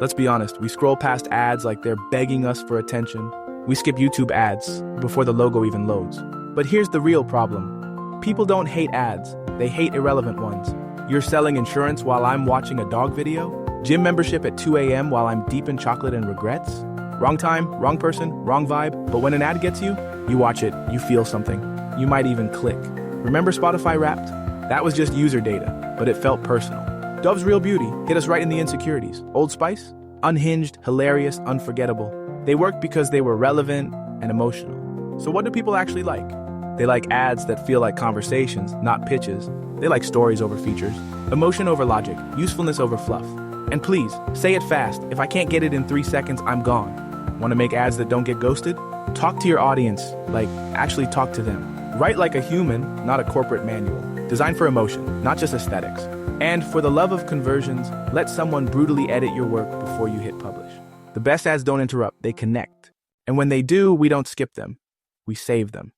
Let's be honest, we scroll past ads like they're begging us for attention. We skip YouTube ads before the logo even loads. But here's the real problem. People don't hate ads, they hate irrelevant ones. You're selling insurance while I'm watching a dog video? Gym membership at 2 a.m. while I'm deep in chocolate and regrets? Wrong time, wrong person, wrong vibe. But when an ad gets you, you watch it, you feel something. You might even click. Remember Spotify Wrapped? That was just user data, but it felt personal. Dove's Real Beauty hit us right in the insecurities. Old Spice? Unhinged, hilarious, unforgettable. They worked because they were relevant and emotional. So what do people actually like? They like ads that feel like conversations, not pitches. They like stories over features, emotion over logic, usefulness over fluff. And please, say it fast. If I can't get it in 3 seconds, I'm gone. Want to make ads that don't get ghosted? Talk to your audience, actually talk to them. Write like a human, not a corporate manual. Designed for emotion, not just aesthetics. And for the love of conversions, let someone brutally edit your work before you hit publish. The best ads don't interrupt, they connect. And when they do, we don't skip them. We save them.